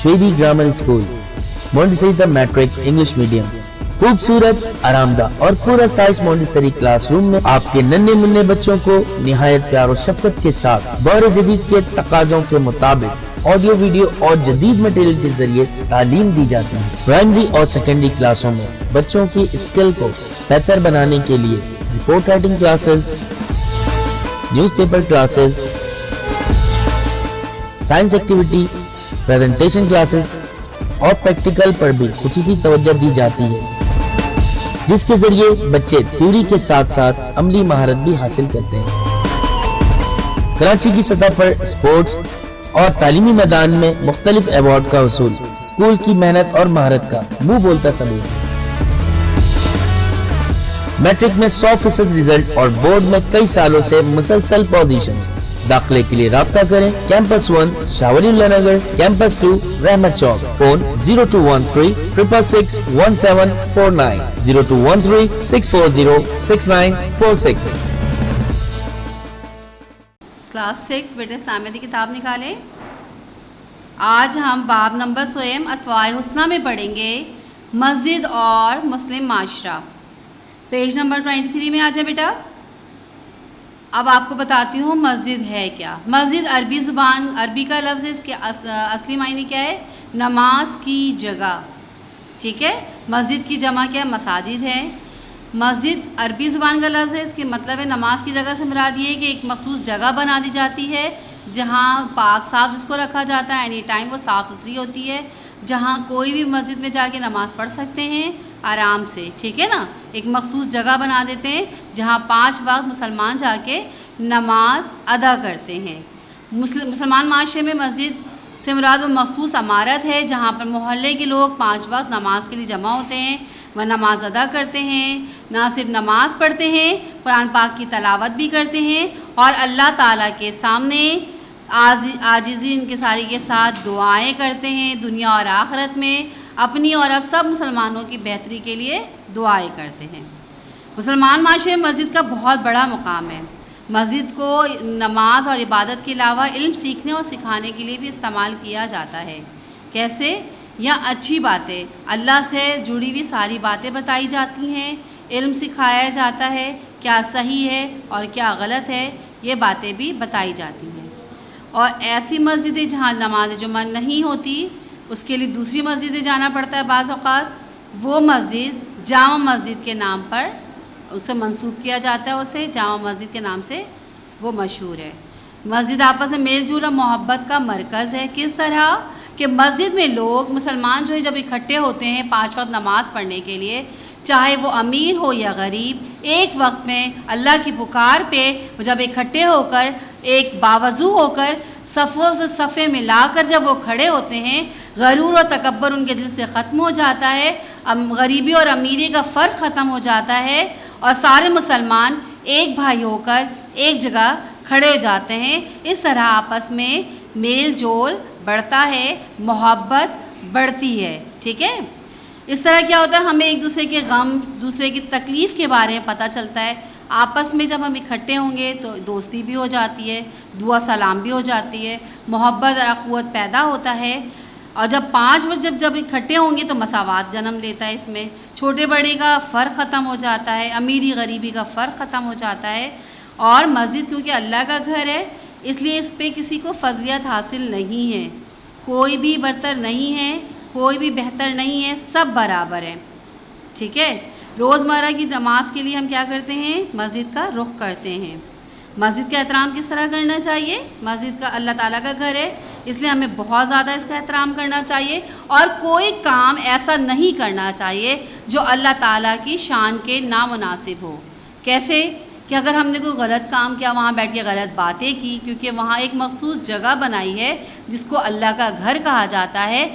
شعیبی grammar school, Montessori دا matric English medium, خوبصورت، آرامدہ اور پورا سائز مونٹیسری کلاس روم میں آپ کے ننھے منھے بچوں کو نہایت پیار و شفقت کے ساتھ دور جدید کے تقاضوں کے مطابق آڈیو ویڈیو اور جدید مٹیریل کے ذریعے تعلیم دی جاتی ہے۔ پرائمری اور سیکنڈری کلاسوں میں بچوں کی اسکل کو بہتر بنانے کے لیے report writing classes, news paper classes, science activity, presentation classes اور پریکٹیکل پر بھی خصوصی توجہ دی جاتی ہے، جس کے ذریعے بچے تھیوری کے ساتھ ساتھ عملی مہارت بھی حاصل کرتے ہیں۔ کراچی کی سطح پر اسپورٹس اور تعلیمی میدان میں مختلف ایوارڈ کا حصول اسکول کی محنت اور مہارت کا منہ بولتا ثبوت ہے۔ میٹرک میں 100% رزلٹ اور بورڈ میں کئی سالوں سے مسلسل پوزیشن۔ داخلے کے لیے رابطہ کریں کیمپس 1 شاہ ولی اللہ نگر، کیمپس 2 رحمت چوک، فون 0213 666 1749 0213 640 6946۔ کلاس 6 بیٹے اسلامیہ کی کتاب نکالیں۔ آج ہم باب نمبر 6 اسماء الحسنہ میں پڑھیں گے مسجد اور مسلم معاشرہ۔ پیج نمبر 23 میں آ جائے بیٹا۔ اب آپ کو بتاتی ہوں مسجد ہے کیا۔ مسجد عربی زبان، عربی کا لفظ ہے، اس کے اصلی معنی کیا ہے؟ نماز کی جگہ، ٹھیک ہے۔ مسجد کی جمع کیا ہے؟ مساجد ہے۔ مسجد عربی زبان کا لفظ ہے، اس کے مطلب ہے نماز کی جگہ سے مراد یہ ہے کہ ایک مخصوص جگہ بنا دی جاتی ہے جہاں پاک صاف جس کو رکھا جاتا ہے، اینی ٹائم وہ صاف ستھری ہوتی ہے، جہاں کوئی بھی مسجد میں جا کے نماز پڑھ سکتے ہیں آرام سے، ٹھیک ہے نا۔ ایک مخصوص جگہ بنا دیتے ہیں جہاں 5 وقت مسلمان جا کے نماز ادا کرتے ہیں۔ مسلمان معاشرے میں مسجد سے مراد وہ مخصوص عمارت ہے جہاں پر محلے کے لوگ 5 وقت نماز کے لیے جمع ہوتے ہیں، وہ نماز ادا کرتے ہیں، نہ صرف نماز پڑھتے ہیں، قرآن پاک کی تلاوت بھی کرتے ہیں اور اللہ تعالیٰ کے سامنے عاجزی ان کے ساری کے ساتھ دعائیں کرتے ہیں، دنیا اور آخرت میں اپنی اور اب سب مسلمانوں کی بہتری کے لیے دعائیں کرتے ہیں۔ مسلمان معاشرے میں مسجد کا بہت بڑا مقام ہے۔ مسجد کو نماز اور عبادت کے علاوہ علم سیکھنے اور سکھانے کے لیے بھی استعمال کیا جاتا ہے۔ کیسے؟ یہاں اچھی باتیں، اللہ سے جڑی ہوئی ساری باتیں بتائی جاتی ہیں، علم سکھایا جاتا ہے، کیا صحیح ہے اور کیا غلط ہے، یہ باتیں بھی بتائی جاتی ہیں۔ اور ایسی مسجدیں جہاں نماز جمعہ نہیں ہوتی، اس کے لیے دوسری مسجدیں جانا پڑتا ہے بعض اوقات، وہ مسجد جامع مسجد کے نام پر اسے منسوب کیا جاتا ہے، اسے جامع مسجد کے نام سے وہ مشہور ہے۔ مسجد آپس میں میل جول اور محبت کا مرکز ہے۔ کس طرح کہ مسجد میں لوگ مسلمان جو ہے جب اکٹھے ہوتے ہیں 5 وقت نماز پڑھنے کے لیے، چاہے وہ امیر ہو یا غریب، ایک وقت میں اللہ کی پکار پہ وہ جب اکٹھے ہو کر ایک باوضو ہو کر صفوں سے صفے ملا کر جب وہ کھڑے ہوتے ہیں، غرور اور تکبر ان کے دل سے ختم ہو جاتا ہے، غریبی اور امیری کا فرق ختم ہو جاتا ہے اور سارے مسلمان ایک بھائی ہو کر ایک جگہ کھڑے ہو جاتے ہیں۔ اس طرح آپس میں میل جول بڑھتا ہے، محبت بڑھتی ہے، ٹھیک ہے۔ اس طرح کیا ہوتا ہے، ہمیں ایک دوسرے کے غم، دوسرے کی تکلیف کے بارے میں پتہ چلتا ہے۔ آپس میں جب ہم اکٹھے ہوں گے تو دوستی بھی ہو جاتی ہے، دعا سلام بھی ہو جاتی ہے، محبت اور اخوت پیدا ہوتا ہے۔ اور جب 5 وقت جب اکٹھے ہوں گے تو مساوات جنم لیتا ہے، اس میں چھوٹے بڑے کا فرق ختم ہو جاتا ہے، امیری غریبی کا فرق ختم ہو جاتا ہے۔ اور مسجد کیونکہ اللہ کا گھر ہے، اس لیے اس پہ کسی کو فضیلت حاصل نہیں ہے، کوئی بھی برتر نہیں ہے، کوئی بھی بہتر نہیں ہے، سب برابر ہیں، ٹھیک ہے۔ روزمرہ کی نماز کے لیے ہم کیا کرتے ہیں؟ مسجد کا رخ کرتے ہیں۔ مسجد کا احترام کس طرح کرنا چاہیے؟ مسجد کا اللہ تعالیٰ کا گھر ہے، اس لیے ہمیں بہت زیادہ اس کا احترام کرنا چاہیے اور کوئی کام ایسا نہیں کرنا چاہیے جو اللہ تعالیٰ کی شان کے نامناسب ہو۔ کیسے؟ کہ اگر ہم نے کوئی غلط کام کیا، وہاں بیٹھ کے غلط باتیں کی، کیونکہ وہاں ایک مخصوص جگہ بنائی ہے جس کو اللہ کا گھر کہا جاتا ہے،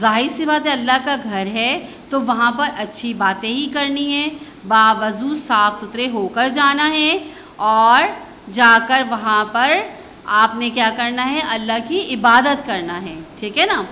ظاہر سی بات ہے اللہ کا گھر ہے تو وہاں پر اچھی باتیں ہی کرنی ہیں، باوضو صاف ستھرے ہو کر جانا ہے اور جا کر وہاں پر آپ نے کیا کرنا ہے؟ اللہ کی عبادت کرنا ہے، ٹھیک ہے نا۔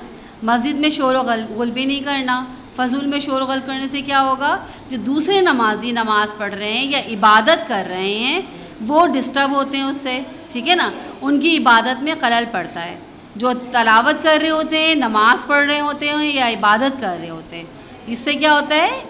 مسجد میں شور و غل بھی نہیں کرنا۔ فضول میں شور و غل کرنے سے کیا ہوگا؟ جو دوسرے نمازی نماز پڑھ رہے ہیں یا عبادت کر رہے ہیں وہ ڈسٹرب ہوتے ہیں اس سے، ٹھیک ہے نا، ان کی عبادت میں خلل پڑتا ہے۔ جو تلاوت کر رہے ہوتے ہیں, نماز پڑھ رہے ہوتے ہیں یا عبادت کر رہے ہوتے ہیں. اس سے کیا ہوتا ہے,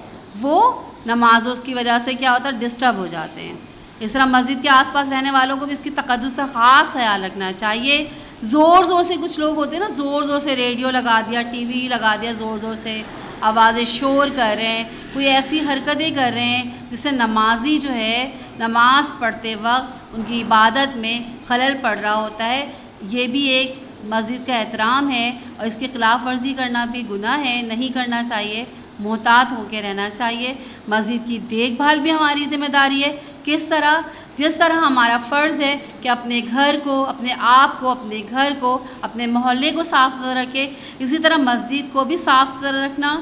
وہ نمازوں کی وجہ سے کیا ہوتا ہے, ڈسٹرب ہو جاتے ہیں. اس طرح مسجد کے آس پاس رہنے والوں کو بھی اس کی تقدس کا خاص خیال رکھنا چاہیے. زور زور سے کچھ لوگ ہوتے ہیں نا, زور زور سے ریڈیو لگا دیا, ٹی وی لگا دیا, زور زور سے آوازیں شور کر رہے ہیں, کوئی ایسی حرکتیں کر رہے ہیں جس سے نمازی جو ہے نماز پڑھتے وقت ان کی عبادت میں خلل پڑ رہا ہوتا ہے. یہ بھی ایک مسجد کا احترام ہے اور اس کی خلاف ورزی کرنا بھی گناہ ہے, نہیں کرنا چاہیے, محتاط ہو کے رہنا چاہیے. مسجد کی دیکھ بھال بھی ہماری ذمہ داری ہے. کس طرح؟ جس طرح ہمارا فرض ہے کہ اپنے گھر کو, اپنے آپ کو, اپنے گھر کو, اپنے محلے کو صاف ستھرا رکھے, اسی طرح مسجد کو بھی صاف ستھرا رکھنا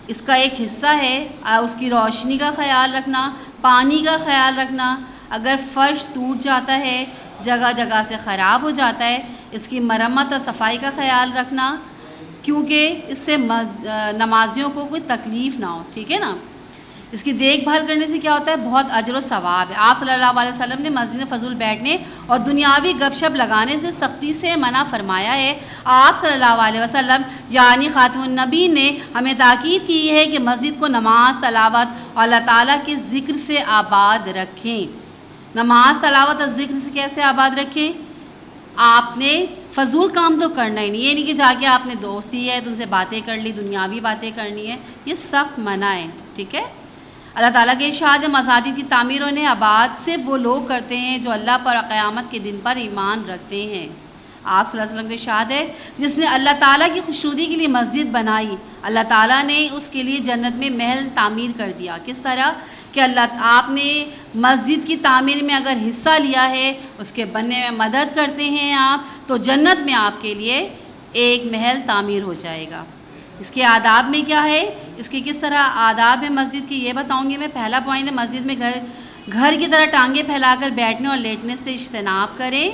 اس کا ایک حصہ ہے. اس کی روشنی کا خیال رکھنا, پانی کا خیال رکھنا. اگر فرش ٹوٹ جاتا ہے, جگہ جگہ سے خراب ہو جاتا ہے, اس کی مرمت اور صفائی کا خیال رکھنا, کیونکہ اس سے نمازیوں کو کوئی تکلیف نہ ہو. ٹھیک ہے نا. اس کی دیکھ بھال کرنے سے کیا ہوتا ہے, بہت اجر و ثواب ہے. آپ صلی اللہ علیہ وسلم نے مسجد میں فضول بیٹھنے اور دنیاوی گپ شپ لگانے سے سختی سے منع فرمایا ہے. آپ صلی اللہ علیہ وسلم یعنی خاتم النبی نے ہمیں تاکید کی ہے کہ مسجد کو نماز, تلاوت اور اللہ تعالیٰ کے ذکر سے آباد رکھیں. نماز, تلاوت اور ذکر سے کیسے آباد رکھیں؟ آپ نے فضول کام تو کرنا ہی نہیں. یہ نہیں کہ جا کے آپ نے دوستی ہے تو ان سے باتیں کر لی, دنیاوی باتیں کرنی ہے, یہ سخت منع ہے. ٹھیک ہے. اللہ تعالیٰ کے ارشاد ہے, مساجد کی تعمیر انہیں آباد صرف وہ لوگ کرتے ہیں جو اللہ پر اور قیامت کے دن پر ایمان رکھتے ہیں. آپ صلی اللہ علیہ وسلم کے ارشاد ہے, جس نے اللہ تعالیٰ کی خوشنودی کے لیے مسجد بنائی, اللہ تعالیٰ نے اس کے لیے جنت میں محل تعمیر کر دیا. کس طرح کہ آپ نے مسجد کی تعمیر میں اگر حصہ لیا ہے, اس کے بننے میں مدد کرتے ہیں آپ, تو جنت میں آپ کے لیے ایک محل تعمیر ہو جائے گا. اس کے آداب میں کیا ہے, اس کے کس طرح آداب ہے مسجد کی, یہ بتاؤں گی میں. پہلا پوائنٹ ہے, مسجد میں گھر کی طرح ٹانگیں پھیلا کر بیٹھنے اور لیٹنے سے اجتناب کریں.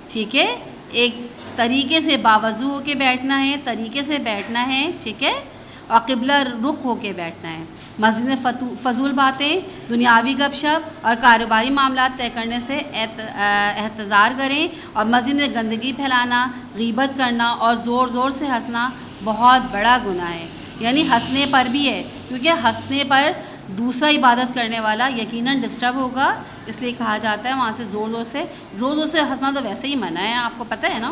ٹھیک ہے. ایک طریقے سے باوضو ہو کے بیٹھنا ہے, طریقے سے بیٹھنا ہے. ٹھیک ہے. اور قبلہ رخ ہو کے بیٹھنا ہے. مسجد میں فضول باتیں, دنیاوی گپ شپ اور کاروباری معاملات طے کرنے سے احتذار کریں. اور مسجد میں گندگی پھیلانا, غیبت کرنا اور زور زور سے ہنسنا بہت بڑا گناہ ہے. یعنی ہنسنے پر بھی ہے, کیونکہ ہنسنے پر دوسرا عبادت کرنے والا یقیناً ڈسٹرب ہوگا. اس لیے کہا جاتا ہے وہاں سے زور زور سے ہنسنا تو ویسے ہی منع ہے, آپ کو پتہ ہے نا.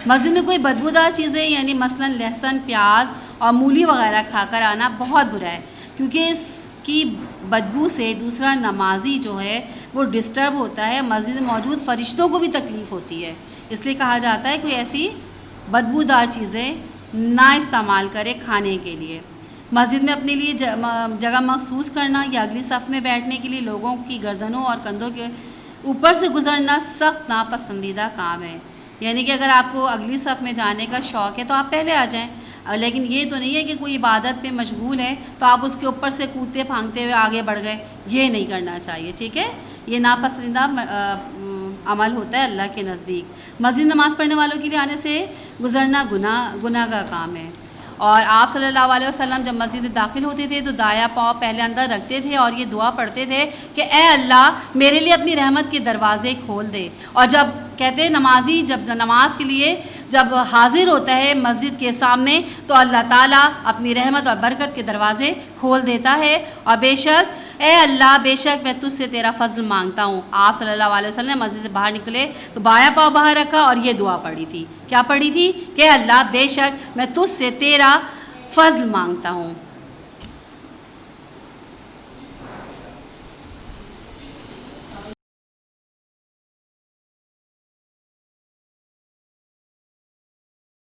مسجد میں کوئی بدبودار چیزیں یعنی مثلاً لہسن, پیاز اور مولی وغیرہ کھا کر آنا بہت برا ہے, کیونکہ اس کی بدبو سے دوسرا نمازی جو ہے وہ ڈسٹرب ہوتا ہے. مسجد میں موجود فرشتوں کو بھی تکلیف ہوتی ہے. اس لیے کہا جاتا ہے کوئی ایسی بدبودار چیزیں نہ استعمال کرے کھانے کے لیے. مسجد میں اپنے لیے جگہ مخصوص کرنا یا اگلی صف میں بیٹھنے کے لیے لوگوں کی گردنوں اور کندھوں کے اوپر سے گزرنا سخت ناپسندیدہ کام ہے. یعنی کہ اگر آپ کو اگلی صف میں جانے کا شوق ہے تو آپ پہلے آ جائیں, لیکن یہ تو نہیں ہے کہ کوئی عبادت پہ مشغول ہے تو آپ اس کے اوپر سے کودتے پھانگتے ہوئے آگے بڑھ گئے. یہ نہیں کرنا چاہیے. ٹھیک ہے. یہ ناپسندیدہ عمل ہوتا ہے اللہ کے نزدیک. مسجد نماز پڑھنے والوں کے لیے آنے سے گزرنا گناہ کا کام ہے. اور آپ صلی اللہ علیہ وسلم جب مسجد میں داخل ہوتے تھے تو دایاں پاؤں پہلے اندر رکھتے تھے اور یہ دعا پڑھتے تھے کہ اے اللہ میرے لیے اپنی رحمت کے دروازے کھول دے. اور جب کہتے ہیں نمازی جب نماز کے لیے جب حاضر ہوتا ہے مسجد کے سامنے تو اللہ تعالیٰ اپنی رحمت اور برکت کے دروازے کھول دیتا ہے. اور بے شک اے اللہ بے شک میں تجھ سے تیرا فضل مانگتا ہوں. آپ صلی اللہ علیہ وسلم مسجد سے باہر نکلے تو بایاں پاؤں باہر رکھا اور یہ دعا پڑھی تھی. کیا پڑھی تھی؟ کہ اللہ بے شک میں تجھ سے تیرا فضل مانگتا ہوں.